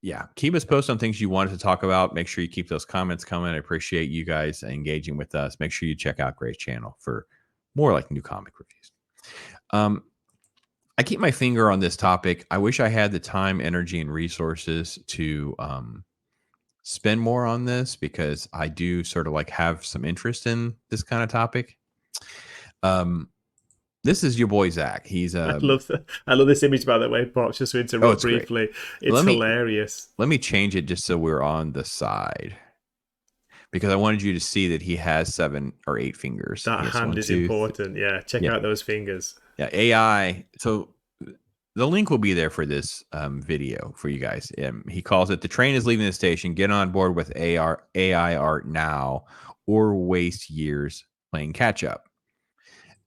Yeah, keep us posted on things you wanted to talk about. Make sure you keep those comments coming. I appreciate you guys engaging with us. Make sure you check out Gray's channel for more like new comic reviews. I keep my finger on this topic. I wish I had the time, energy, and resources to spend more on this, because I do sort of like have some interest in this kind of topic. This is your boy Zach. He's I love this image, by the way, Pops. Just to oh, interrupt it's great. briefly, it's Let me hilarious. change it just so we're on the side, because I wanted you to see that he has 7 or 8 fingers. That Yes, hand 1, is 2, important. Yeah, check yeah, out those fingers. yeah. AI. So the link will be there for this video for you guys. He calls it "The train is leaving the station. Get on board with AI art now, or waste years playing catch up."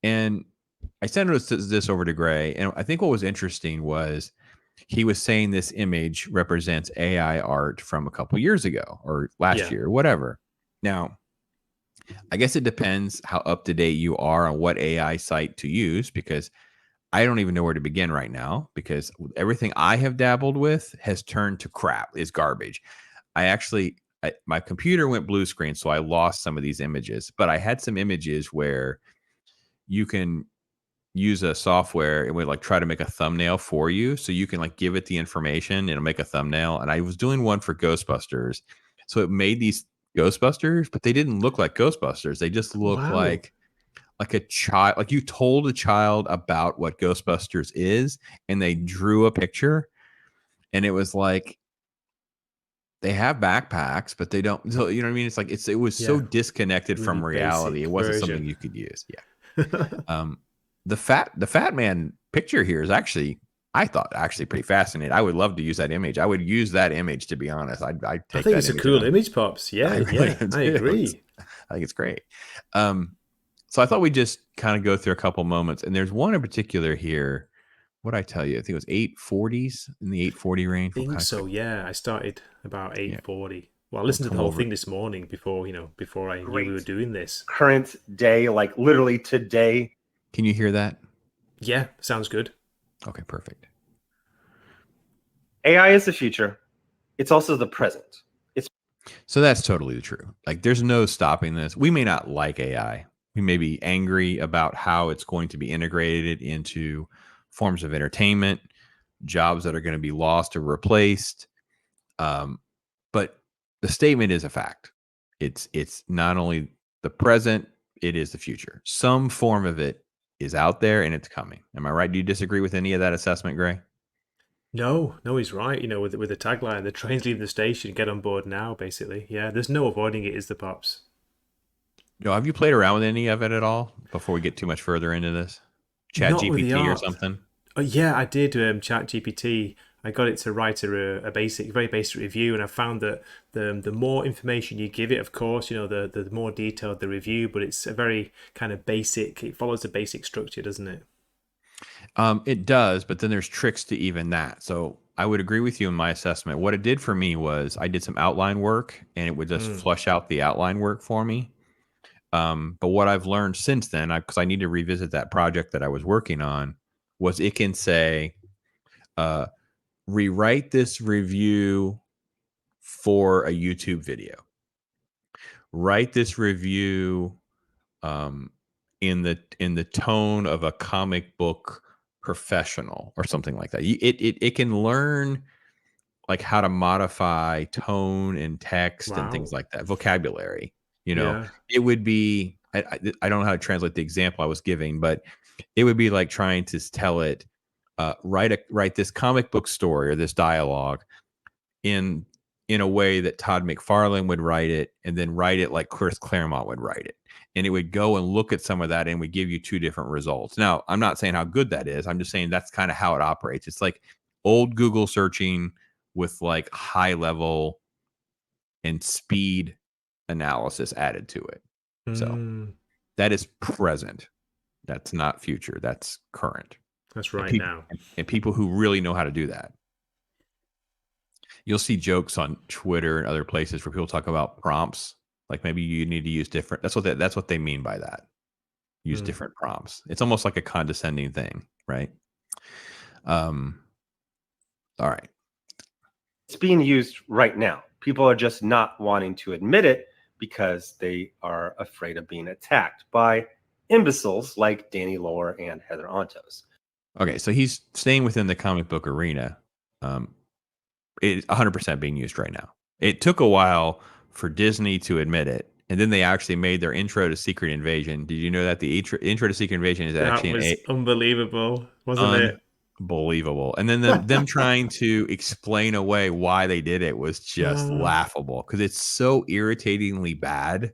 And I sent this over to Gray, and I think what was interesting was he was saying this image represents AI art from a couple years ago or last Yeah. year or whatever. Now, I guess it depends how up to date you are on what AI site to use, because I don't even know where to begin right now, because everything I have dabbled with has turned to crap, is garbage. My computer went blue screen, so I lost some of these images, but I had some images where you can use a software and would like try to make a thumbnail for you. So you can like give it the information and it'll make a thumbnail. And I was doing one for Ghostbusters. So it made these Ghostbusters, but they didn't look like Ghostbusters. They just look Wow. like a child, like you told a child about what Ghostbusters is, and they drew a picture, and it was like they have backpacks, but they don't. So you know what I mean? It's like it was so Yeah. disconnected Really from reality. basic It wasn't something version. you could use. Yeah. Um, the fat man picture here is actually, I thought, actually pretty fascinating. I would love to use that image. I would use that image, to be honest. I'd I take think that it's a image and cool image, Pops. I Yeah, really yeah, I do. agree. I think it's great. So I thought we'd just kind of go through a couple moments, and there's one in particular here. What I tell you, I think it was 840s, in the 840 range. We'll Think kind of so, quick, yeah. I started about yeah, 8:40. Well, I we'll listened to the come whole over. thing this morning before I knew we were Great doing this. current day, like literally today. Can you hear that? Yeah, sounds good. Okay, perfect. AI is the future. It's also the present. It's So that's totally true. Like, there's no stopping this. We may not like AI. We may be angry about how it's going to be integrated into forms of entertainment, jobs that are going to be lost or replaced. But the statement is a fact. It's not only the present, it is the future. Some form of it is out there and it's coming. Am I right? Do you disagree with any of that assessment, Gray? No, no, he's right. With the tagline, the train's leaving the station, get on board now, basically. Yeah, there's no avoiding it, is the Pops. No, have you played around with any of it at all before we get too much further into this? Chat Not with the GPT or art. something? Yeah, I did Chat GPT. I got it to write very basic review, and I found that the more information you give it, of course, the more detailed the review. But it's a very kind of basic. It follows the basic structure, doesn't it? It does, but then there's tricks to even that. So I would agree with you in my assessment. What it did for me was I did some outline work, and it would just Mm. flush out the outline work for me. But what I've learned since then, because I need to revisit that project that I was working on, was it can say, uh, rewrite this review for a YouTube video. Write this review um, in the tone of a comic book professional or something like that. It can learn like how to modify tone and text and things Wow. like that, vocabulary. You know, Yeah. it would be, I don't know how to translate the example I was giving, but it would be like trying to tell it, write this comic book story or this dialogue in a way that Todd McFarlane would write it, and then write it like Chris Claremont would write it. And it would go and look at some of that and would give you two different results. Now, I'm not saying how good that is. I'm just saying that's kind of how it operates. It's like old Google searching with like high level and speed analysis added to it. So Mm. that is present. That's not future. That's current. That's And right people now. and people who really know how to do that. You'll see jokes on Twitter and other places where people talk about prompts. Like maybe you need to use different. That's what they mean by that. Use Mm. different prompts. It's almost like a condescending thing, right? Um. All right. It's being used right now. People are just not wanting to admit it because they are afraid of being attacked by imbeciles like Danny Lore and Heather Ontos. Okay, so he's staying within the comic book arena. It's 100% being used right now. It took a while for Disney to admit it, and then they actually made their intro to Secret Invasion. Did you know that the intro to Secret Invasion is That actually was unbelievable, wasn't it? unbelievable? And then them trying to explain away why they did it was just laughable because it's so irritatingly bad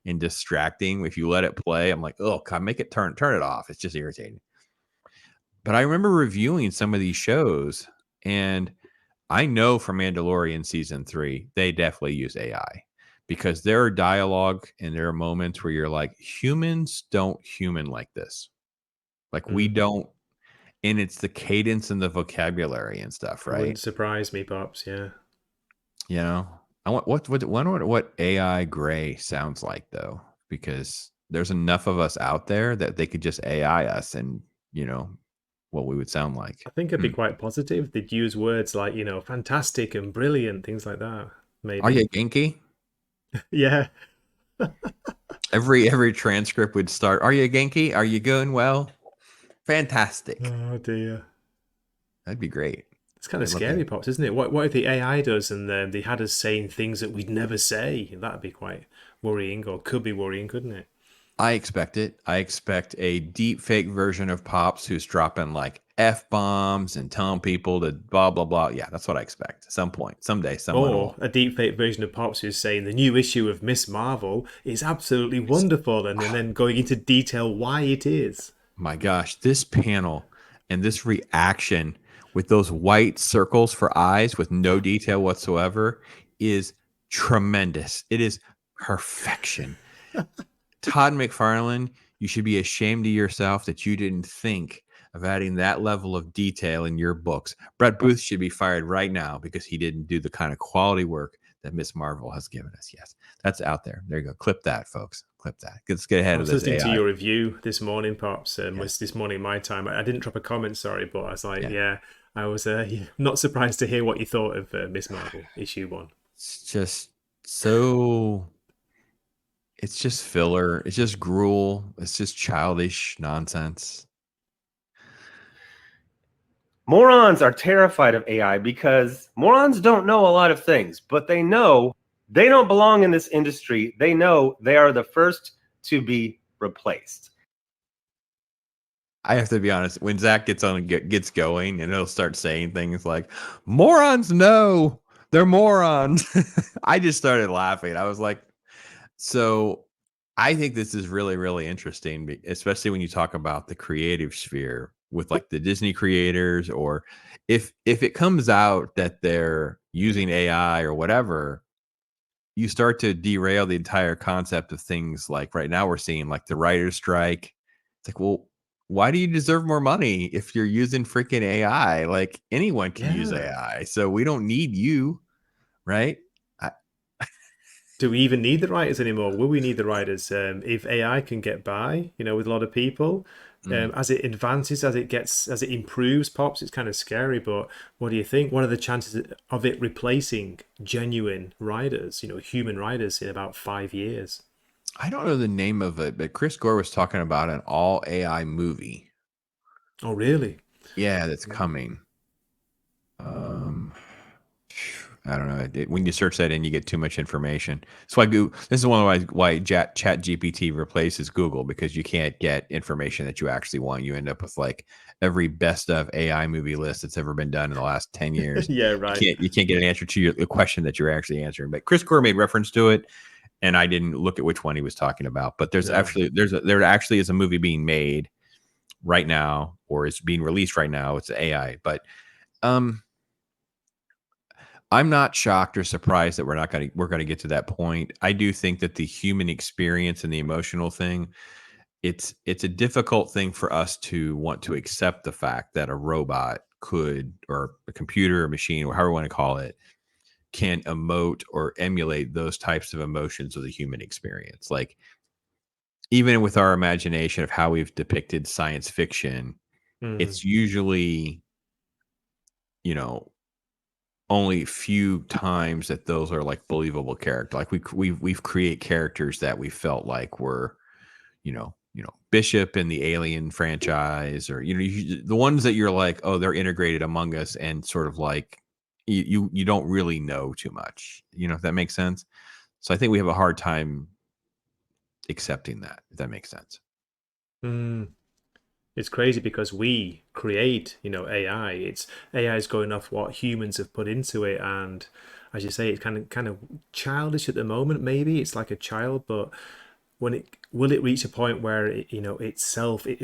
and distracting. If you let it play, I'm like, oh, God, make it turn it off. It's just irritating. But I remember reviewing some of these shows, and I know from Mandalorian season 3, they definitely use AI because there are dialogue and there are moments where you're like, humans don't human like this. Like we don't, and it's the cadence and the vocabulary and stuff, It right? wouldn't surprise me, Pops. Yeah. You know, I want what AI gray sounds like though, because there's enough of us out there that they could just AI us and, you know, what we would sound like. I think it'd be quite positive. They'd use words like, fantastic and brilliant, things like that. Maybe. Are you Genki? Yeah. Every transcript would start, "Are you Genki? Are you going well? Fantastic." Oh dear. That'd be great. It's kind of scary, Pops, isn't it? What if the AI does and they had us saying things that we'd never say? That'd be quite worrying, or could be worrying, couldn't it? I expect it. I expect a deep fake version of Pops who's dropping like F-bombs and telling people to blah, blah, blah. Yeah, that's what I expect. At some point, someday, someone Or will. a deepfake version of Pops who's saying the new issue of Miss Marvel is absolutely wonderful, and then going into detail why it is. My gosh, this panel and this reaction with those white circles for eyes with no detail whatsoever is tremendous. It is perfection. Todd McFarlane, you should be ashamed of yourself that you didn't think of adding that level of detail in your books. Brett Booth should be fired right now because he didn't do the kind of quality work that Miss Marvel has given us. Yes, that's out there. There you go. Clip that, folks. Clip that. Let's get ahead I of was this listening to AI. your review this morning, Pops. Yes. Was this morning my time? I didn't drop a comment, sorry, but I was like, Yeah. I was not surprised to hear what you thought of Miss Marvel issue 1. It's just so. It's just filler. It's just gruel. It's just childish nonsense. Morons are terrified of AI because morons don't know a lot of things, but they know they don't belong in this industry. They know they are the first to be replaced. I have to be honest. When Zach gets on and gets going, and he'll start saying things like "morons, no, they're morons," I just started laughing. I was like, "So, I think this is really, really interesting, especially when you talk about the creative sphere with like the Disney creators, or if it comes out that they're using AI or whatever." You start to derail the entire concept of things like right now we're seeing like the writer's strike. It's like, well, why do you deserve more money if you're using freaking AI? Like anyone can use AI. So we don't need you, right? Do we even need the writers anymore? Will we need the writers if AI can get by? With a lot of people, as it advances, as it improves, Pops. It's kind of scary. But what do you think? What are the chances of it replacing genuine writers? Human writers in about 5 years. I don't know the name of it, but Chris Gore was talking about an all AI movie. Oh, really? Yeah, that's coming. I don't know. When you search that in, you get too much information. That's why this is one of why Chat GPT replaces Google, because you can't get information that you actually want. You end up with like every best of AI movie list that's ever been done in the last 10 years. Yeah, right. You can't get an answer to the question that you're actually answering. But Chris Gore made reference to it, and I didn't look at which one he was talking about. But there actually is a movie being made right now, or is being released right now. It's AI, but I'm not shocked or surprised that we're going to get to that point. I do think that the human experience and the emotional thing, it's a difficult thing for us to want to accept the fact that a robot could, or a computer or machine, or however you want to call it, can emote or emulate those types of emotions of the human experience. Like even with our imagination of how we've depicted science fiction, it's usually, you know, only few times that those are like believable character. Like we've create characters that we felt like were, Bishop in the Alien franchise, or the ones that you're like, oh, they're integrated among us, and sort of like you don't really know too much, if that makes sense. So I think we have a hard time accepting that, if that makes sense. Mm. It's crazy because we create, AI. It's AI is going off what humans have put into it, and as you say, it's kind of childish at the moment. Maybe it's like a child, but when it will it reach a point where it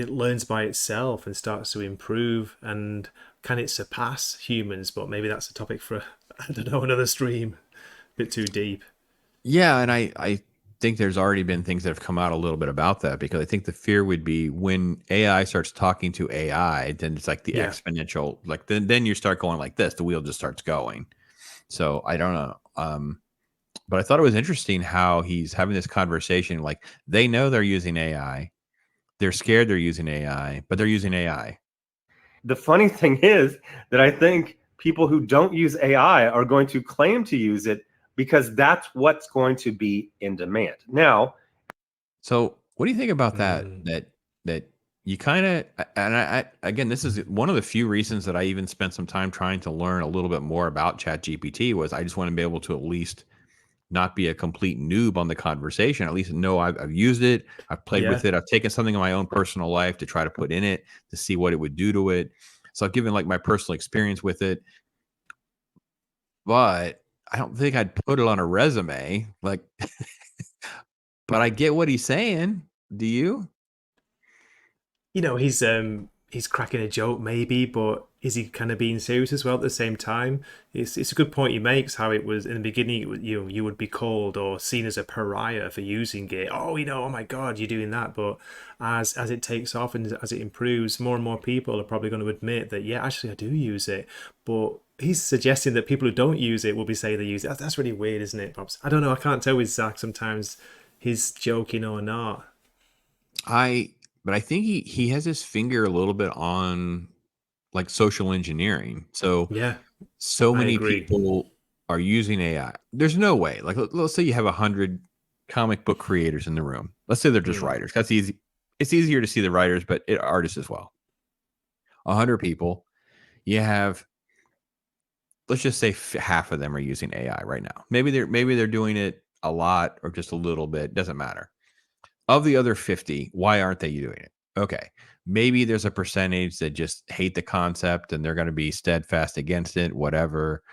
learns by itself and starts to improve, and can it surpass humans? But maybe that's a topic for I don't know, another stream. A bit too deep. Yeah, and I think there's already been things that have come out a little bit about that, because I think the fear would be when AI starts talking to AI, then it's like the Yeah, exponential, like then you start going like this, the wheel just starts going. So I don't know. But I thought it was interesting how he's having this conversation. Like they know they're using AI, they're scared they're using AI, but they're using AI. The funny thing is that I think people who don't use AI are going to claim to use it because that's what's going to be in demand. Now, So what do you think about that? mm, That you kind of, and I again, this is one of the few reasons that I even spent some time trying to learn a little bit more about ChatGPT, was I just want to be able to at least not be a complete noob on the conversation. At least know I've used it, I've played yeah. with it, I've taken something in my own personal life to try to put in it to see what it would do to it. So I've given like my personal experience with it, but I don't think I'd put it on a resume. Like, but I get what he's saying. Do you? He's cracking a joke maybe, but is he kind of being serious as well at the same time? It's a good point he makes, how it was in the beginning, you would be called or seen as a pariah for using it. Oh, oh my God, you're doing that. But as it takes off and as it improves, more and more people are probably going to admit that, yeah, actually I do use it. But he's suggesting that people who don't use it will be saying they use it. That's really weird, isn't it, Pops? I don't know. I can't tell with Zach sometimes he's joking or not. I but I think he has his finger a little bit on like social engineering. Yeah, So I many agree. people are using AI. There's no way. Like let's say you have 100 comic book creators in the room. Let's say they're just Mm, writers. That's easy. It's easier to see the writers, but artists as well. 100 people. You have, let's just say half of them are using AI right now. Maybe they're doing it a lot or just a little bit. Doesn't matter. Of the other 50, why aren't they doing it? Okay. Maybe there's a percentage that just hate the concept and they're going to be steadfast against it, whatever.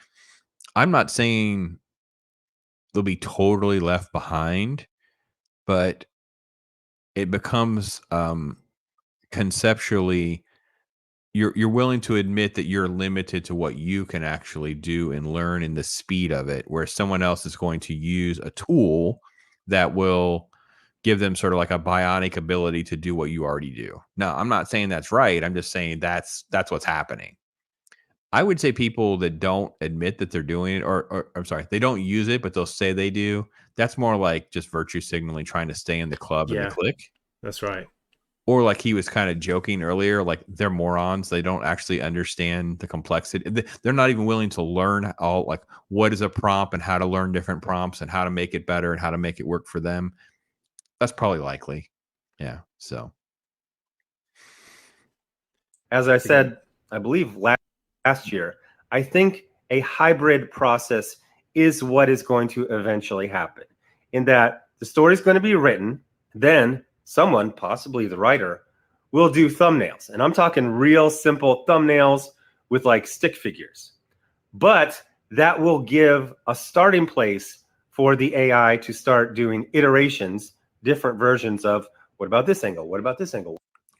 I'm not saying they'll be totally left behind, but it becomes conceptually, you're willing to admit that you're limited to what you can actually do and learn in the speed of it, where someone else is going to use a tool that will give them sort of like a bionic ability to do what you already do. Now, I'm not saying that's right. I'm just saying that's what's happening. I would say people that don't admit that they're doing it, or I'm sorry, they don't use it, but they'll say they do. That's more like just virtue signaling, trying to stay in the club and the yeah, clique. that's right. Or like he was kind of joking earlier, like they're morons. They don't actually understand the complexity. They're not even willing to learn all like what is a prompt and how to learn different prompts and how to make it better and how to make it work for them. That's probably likely. Yeah. So as I Again, said, I believe last year, I think a hybrid process is what is going to eventually happen, in that the story is going to be written, then someone, possibly the writer, will do thumbnails. And I'm talking real simple thumbnails with like stick figures. But that will give a starting place for the AI to start doing iterations, different versions of what about this angle? What about this angle?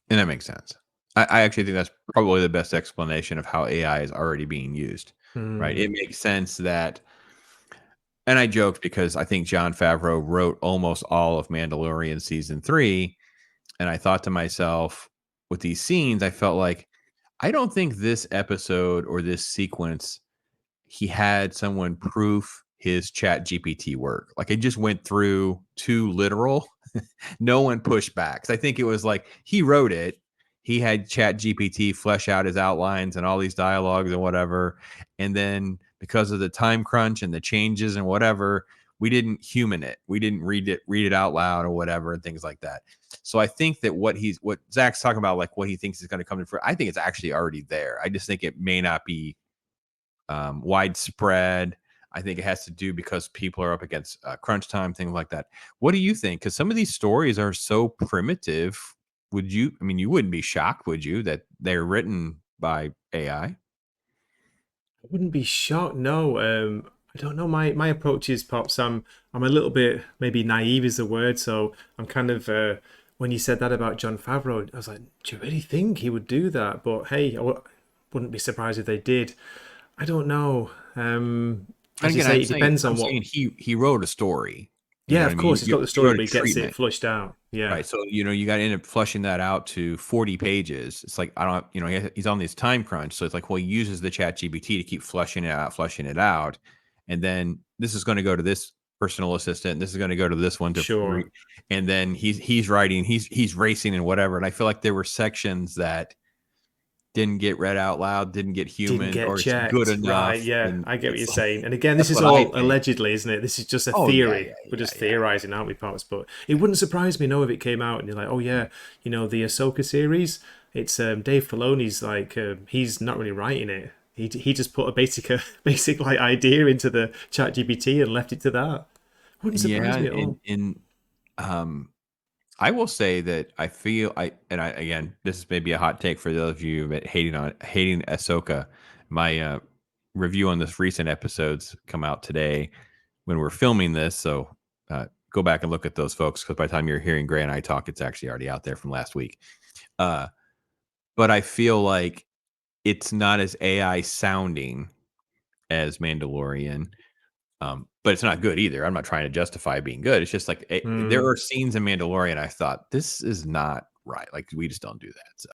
and that makes sense. I actually think that's probably the best explanation of how AI is already being used. Right. mm, It makes sense that, and I joked because I think Jon Favreau wrote almost all of Mandalorian season 3. And I thought to myself, with these scenes, I felt like I don't think this episode or this sequence, he had someone proof his chat GPT work. Like it just went through too literal. No one pushed back. 'Cause I think it was like he wrote it. He had chat GPT flesh out his outlines and all these dialogues and whatever. And then because of the time crunch and the changes and whatever, we didn't human it. We didn't read it out loud or whatever and things like that. So I think that what Zach's talking about, like what he thinks is going to come to fruition, I think it's actually already there. I just think it may not be widespread. I think it has to do because people are up against crunch time, things like that. What do you think? Because some of these stories are so primitive. You wouldn't be shocked, would you, that they're written by AI? I wouldn't be shocked. No, I don't know. My approach is, Pops. I'm a little bit, maybe naive is the word. So I'm kind of when you said that about Jon Favreau, I was like, do you really think he would do that? But hey, wouldn't be surprised if they did. I don't know. As you say, it depends on what. He wrote a story. Yeah, of course, he's got the story, but he gets it flushed out. Yeah. Right. So, you got to end up flushing that out to 40 pages. It's like, he's on this time crunch. So it's like, well, he uses the ChatGPT to keep flushing it out. And then this is going to go to this personal assistant. This is going to go to this one. Sure. And then he's writing, he's racing and whatever. And I feel like there were sections that didn't get read out loud, didn't get human, or checked. Good enough. Right, yeah, I get what you're saying. And again, this is all allegedly, isn't it? This is just a theory. Yeah, we're just theorizing, aren't we, Pops? But it wouldn't surprise me, if it came out and you're like, oh yeah, the Ahsoka series, it's Dave Filoni's like, he's not really writing it. He just put a basic like idea into the ChatGPT and left it to that. Wouldn't surprise me at all. I will say that I feel again, this is maybe a hot take for those of you that hating Ahsoka. My review on this recent episodes come out today when we're filming this. So go back and look at those, folks, because by the time you're hearing Gray and I talk, it's actually already out there from last week. But I feel like it's not as AI sounding as Mandalorian. But it's not good either. I'm not trying to justify being good. It's just like there are scenes in Mandalorian I thought, this is not right. Like, we just don't do that. So.